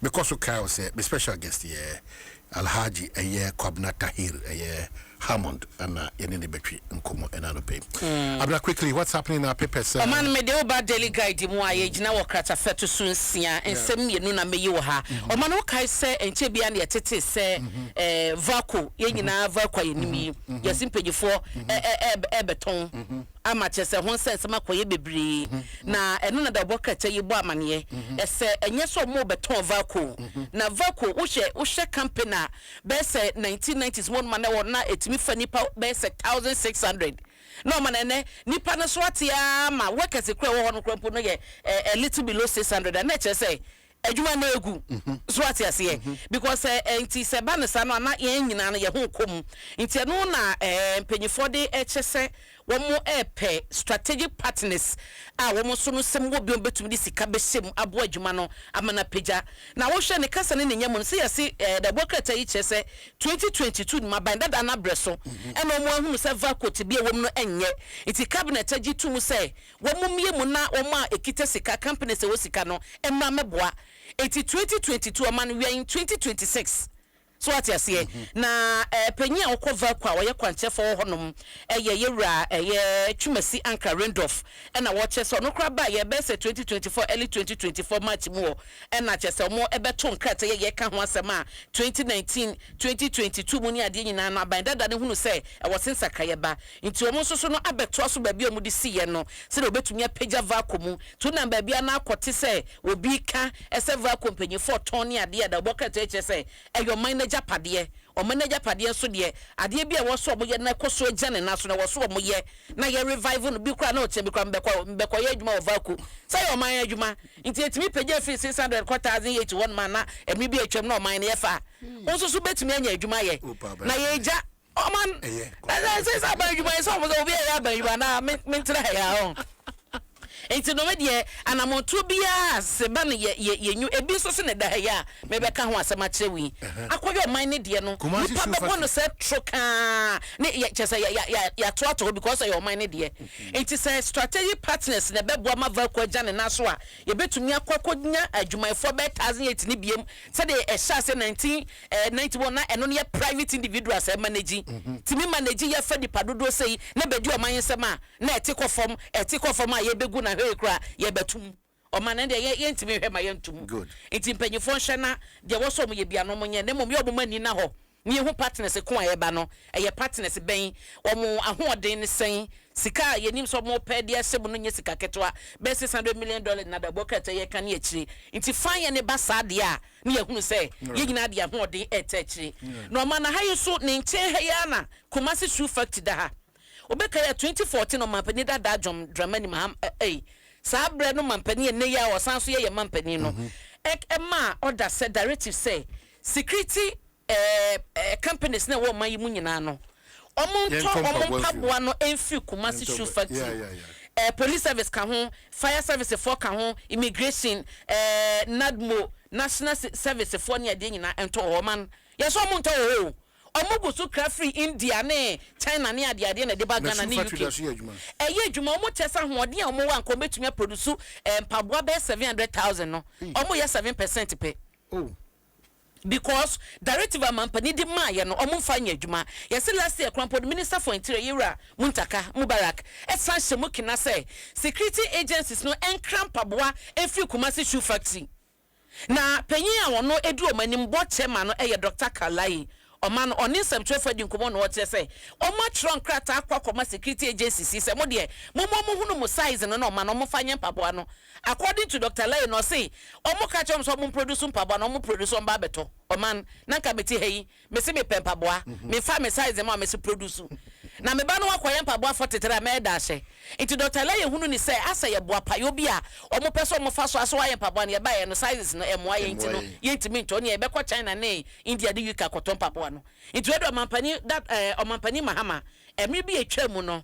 because of Kyle say my special guest here Alhaji Kwabena Tahir Hammond and Yenini Betri Nkomo and Anope. Abena quickly, what's happening in our papers? Man me de oba daily guide mu aye gina wo krata feto sunsia ensem yenu na meyi wo ha. Oman wo kai se enche bia na yetete se vako ye nyina vako yenimi yesimpegifo beton ama chese ho sense makoye bebre na eno na da bokata yi bo amane ese enye so mo beton vako na vako wo hye company na be se 1990s one man na etimi fa nipa be se 1600 no manene nipa no so atia ma workers kura wo hono krampo no ye a little below 600 and nature say adwuma na egu so atia se because enti se ba ne sa no na ye nyina no ye ho kom enti no na mpanyifo de echese wo mo epe strategic partners a wo mo so no sem wo bi betumi di sika be sem abo adwuma no amana peja na wo hwe ne kasa ne nyam no se yesi the bokata yi chese 2022 ma banda da na breso e no mo ahunu se vakoti bi e wo no enye iti cabinet agi tum se wo mo mie mu na wo ma ekita sika company se wo sika no emma meboa iti 2022 o man we in 2026 so what you see na penyi a okova kwa wo ye kwanchefo honom ye yewura ye Kumasi anka Randolph na wo chese no kra ba ye be se 2024 early 2024 match mu na chese mo ebeto nkrata ye ka ho asema 2019 2022 mu ni ade nyina na ban dada ne hunu se e wo sensaka ye ba nti o mo soso no abeto aso ba bia mu di si ye no se obetumi apagya vacuum to na ba bia na akote se obi ka ese vacuum penyi 4 ton ni ade da bokata chese eyo man japade o manager pade so de ade bia wo so omoye na koso agane na so na wo so omoye na ye revival no bi kra na o che bi kra mbekọ ye adwuma ovaku say o man adwuma nti etimi page free 600 4,081 man na emi bi atwam na o man ye fa won so betimi anya adwuma ye na ye ja o man na say say ba adwuma ye so obi ya ba adwuma na mentra ya on enti no medie anamonto bia se ba ne ye nyu ebi so se ne da ya mebeka ho asema chewi akoyo man ne de no nipa be kono se troka ne ye chese ya to because your man ne de enti se strategic partners ne bebo ma valko agane na so a ye betumi akokodnya adwumayfo be 1008 ne biem se de e sha se 1991 na eno ne private individuals e manage timi manage ye fa dipadodo sei ne bedi o man sema na etikofom a ye begu na kra ye betum o man de ye ntimi hwe ma ye ntum enti mpanyifo hwe na de wo so mo ye bia no mo nye ne mo ye obomani na ho ni hu partners ko aye ba no ye partners ben o mo ahoden ne sen sika ye nim so mo pe de asem no nye sika ketwa be $600 million na da bokata ye kan ye chiri enti fan ye ne ba sa de a ne ye hunu se ye nyina de ahoden etachiri no man na hayi so ne nchen he ya na Kumasi shoe factory da ha obeka ya 2014 o mampani da Adom dramani ma sabre no mampani ne ya o sanso ye mampani no ma order said directive say security companies na wo man yimu nyina no omo paboa no enfi Kumasi shoe factory police service ka ho fire service for ka ho immigration NADMO national service for ne ade nyina ento o man yeso mo nto o omugusu craft free India ne China ne ade na de ba Ghana ne UK eye adwuma omo chesa hoode omo wa nko betumi produce mpaboa be 700,000 no omo ye 7% pe because directive amampani di maye no omo fanya adwuma yesi last year krampo minister for interior yura Muntaka Mubarak esan shemu kina say security agencies no enkram paboa efi Kumasi shoe factory na panyin a wono edu omanim bo chairman no eye Dr. Kalai Oman on Nsem trefo di nkomo no wote say oma tron krata akwa security agencies say mo de mo hunu mo size no no man no mo fanya mpaboa no according to Dr. Lai no say omo ka chom so mo produce mpaboa no mo produce on ba beto oman na ka beti hei me se me mpaboa me fa me size mo me se produce na me ba no akoye mpaboa 43 me da hye into Dr. Lai hunu ni say asa ye boa payo bia omo peso mo fa so aso aye mpaboa no ye ba ye no sizes no emo aye ntino ye ntimi nto ne ye be ko China ne India de UK akoton mpaboa no into edo mampani that omampani mahama emi bi etwa mu no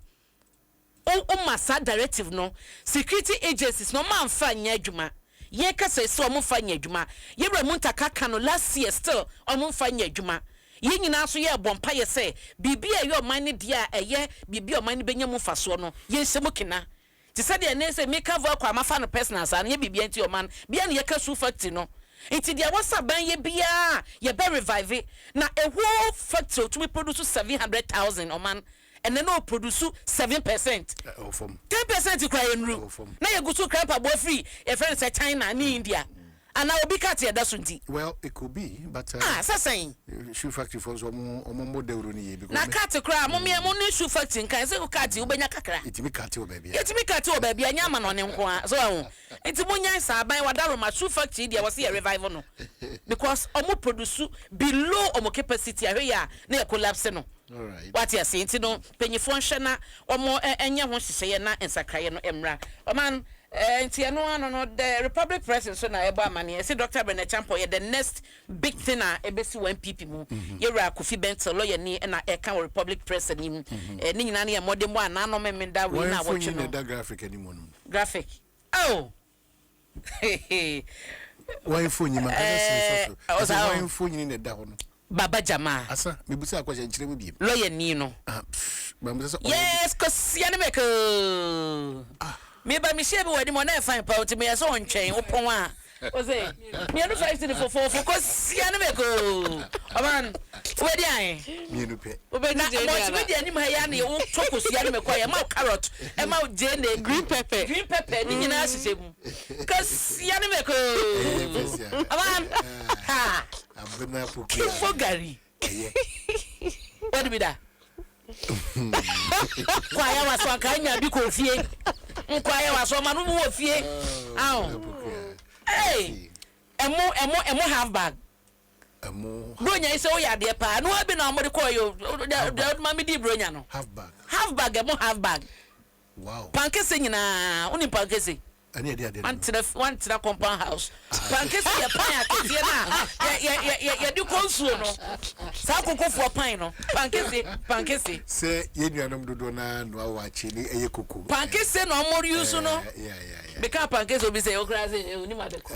o masa directive no security agencies no man fa nya adwuma ye kasa so mo fa nya adwuma ye bra Muntaka kano last year still o mo fa nya adwuma ye nyina so ye bompa ye say bibia ye o man ne dia eye bibia o man ne benya mu faso no ye nsemo kina ti said de na say make cover kwa mafa no personal sa na ye bibia nti o man bia ne ye ka shoe factory no Nti dia wasa ban ye bia ye be revive na a whole factory to produce 700,000 Oman and then no produce 7%. 10% cry enru. Na ye go to crap abo free e friend say China ni India. And I will be cut here, that's well, it could be, but saying shoe factory for some model. Na cat cry, mommy, I'm only shoe factory, can say, cat you, Benya Cacra. It's me cat you, baby. It's me cat you, baby, and Yaman on him. So it's a moon, I buy what my shoe factory, there was here revival. No, because Omo produce below Omo capacity, area near collapse. No, all right. What you're saying, you know, penny function or more, and you want to say, and Sakayano Emra. Oh man. No, the Republic President so na eba mani. I say Dr. Abena Champo, the next big thing na ebesi one people. Yera Kofi Benson lawyer ni na eka Republic President ni ni nyina na modern one na no memenda we na watch no. That graphic anymore. Graphic. Oh. Why phone you man? Why phone you in the down? Baba Jamal. Asa, me busa kwa nchire mu bi. Lawyer ni no. Yes, cause yana make me ba me share be wadi mo na fine pa o ti me so ontwen opon a o say me no 5 for cause ya no me go aman wadi an me no pe o be na mo ti be ani ma ya na o toko ya no me kwa ya ma carrot e ma jene green pepper ni nyina asise mu cause ya no me go aman ha Abena Opokua for gari what be that kwa ya waso kan nya bi ko fie nkwaya waso manu mu wo fie hey emo half bag bronya ise o ya de pa no abi na omode ko yo mami di bronya no half bag half bag wow pankese nyina oni pankese ani ade ade one to the compound house pankese ya pan aketie na ya di konsuo no sa kokofo pan no pankese se ye nuanom dodo na no awachi ni eye koko pankese no omori yusu no yeah beka pankese obi say okra say oni ma de ko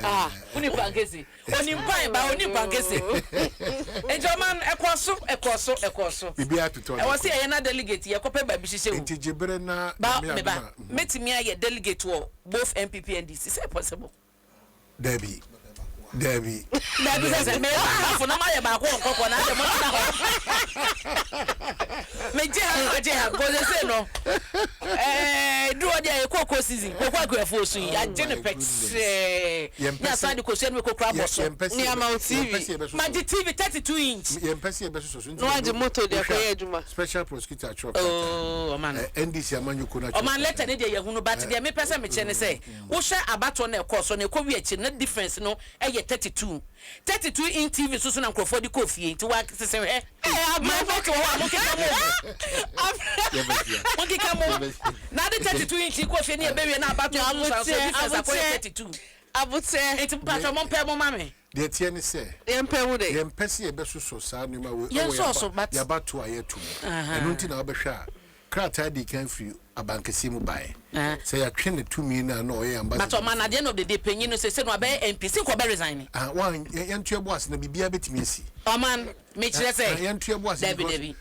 oni pankese oni pan ba oni pankese ejoman ekoso bibi atuto e wose ye na delegate ye kope ba bi hihye enti jebere na ba metimi aye delegate wo both MPP and DC is possible Debbie say me half na ma ye ba ko nkoko na de mo na me je ha go say no do dia e koko season koko agrafo so ya genepex ya side ko se me ko kra boso ni ama TV ma di TV 32 inch ye mpese e beso so no ade moto de ko ye adwuma special prosecutor truck oh man NDC amanyuko na o man letter ne de ye hunu but de me pese me che ne say wo hwe abato na e ko so na ko wi achi na difference no e 32 in TV so na nkrofo di kofie nti wa sese he my photo wa mo kika mo na de 32 inch kofie na e bewe na abato so difference akoye 32 abute enti patro mo pe mo mame de tie ne se yempe wo de yempese e beso so sa no ma we ya bato ayetu enu nti na obehwe a krata di kan free abankesi mu bae say ya twen to me na no ye ambassador but man at the end of the day penyin no say no abe MPC ko be resign one yentu boss na bibia betimi asi man me kire say yentu boss David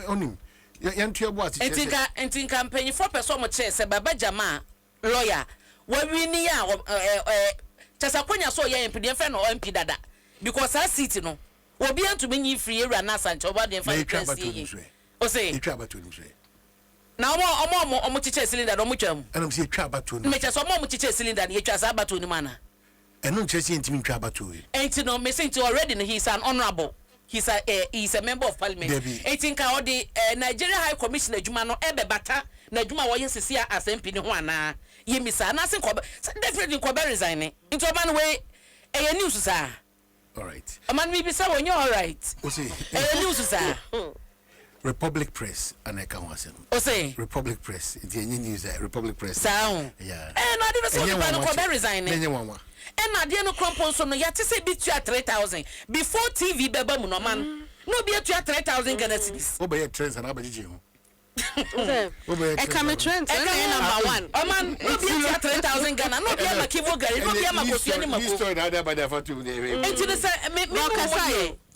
onim yentu boss enti campaign for person mo kire say baba Jamal lawyer we wini ya tasakonya so ye MP de friend no MP dada because that seat no obi antumi nyi free area na Asante oba de friend o say etwa abato ni say na omo chiche cylinder no mutwam ana mse etwa abato ni me che so omo chiche cylinder ni etwa sa abato ni mana eno nche si ntimi etwa abato yi enti no me say already he is an honorable he's a member of parliament enti ka o the Nigeria High Commission adwuma no ebe bata na adwuma wo yesisi as MP ni ho ana ye misa na sin ko definitely ko be resign enti oba no we e news sa all right man me be say won you all right o say e news sa Republic Press aneka wasem o say Republic Press the news Republic Press sound yeah na dey say no ko be resign enye wanwa na dey no krompo so no ya te say bi tua 3,000 before TV beba mu no man no bi tua 3,000 Ghana cedis o be trends na abajije ho e come trends number 1 o man no bi tua 3,000 Ghana no bi ma kivo gari no bi ma kosu ani mako story na ada bada fatu enti no say me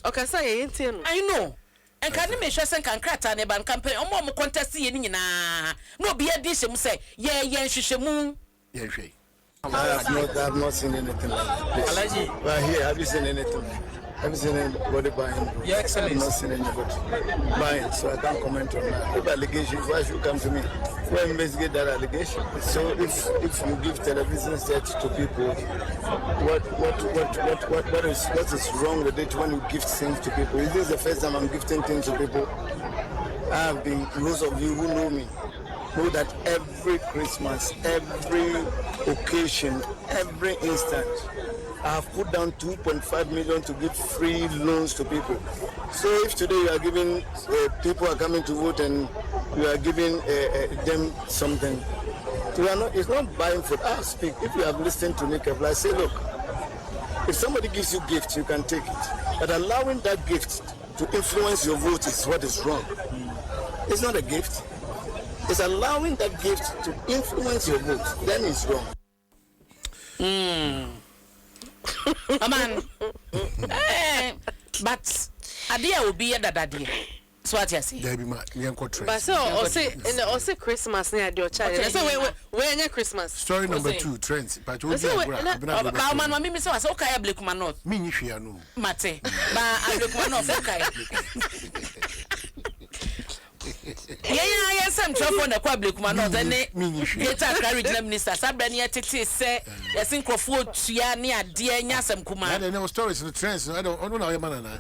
okasa ye enti no I know en kan me hwese kan krata ne ban campaign omo contest ye ni nyina no bi edi hyem say ye nhwehwemu ye hwe have not seen anything like this. But here, have you seen anything? Have you seen anybody buying? Yeah, excellent. I've not seen anybody buying, so I can't comment on that. If allegations, why should you come to me? We'll investigate that allegation. So if you give television sets to people, what is wrong with it when you gift things to people? Is this the first time I'm gifting things to people? I have been, those of you who know me, know that every Christmas, every occasion, every instant, I have put down 2.5 million to give free loans to people. So if today you are giving, people are coming to vote and you are giving them something, it's not buying food. I'll speak. If you have listened to me carefully, I say, look, if somebody gives you gifts, you can take it. But allowing that gift to influence your vote is what is wrong. It's not a gift. It's allowing that gift to influence your vote. Then it's wrong. Man, but idea will be that idea. So what you say? There be my young train. But so also Christmas near your child. So when your Christmas. Story number 2, trends. But you but man, me say okay, I black man not. Me ni hwea no. Mate. But I black man not okay. Yeah, some trouble on the public man not then get a carriage minister. Sabrina tete say yes in Crawford tua near dear Nsem kuma. I know stories in the trends. I don't know your man.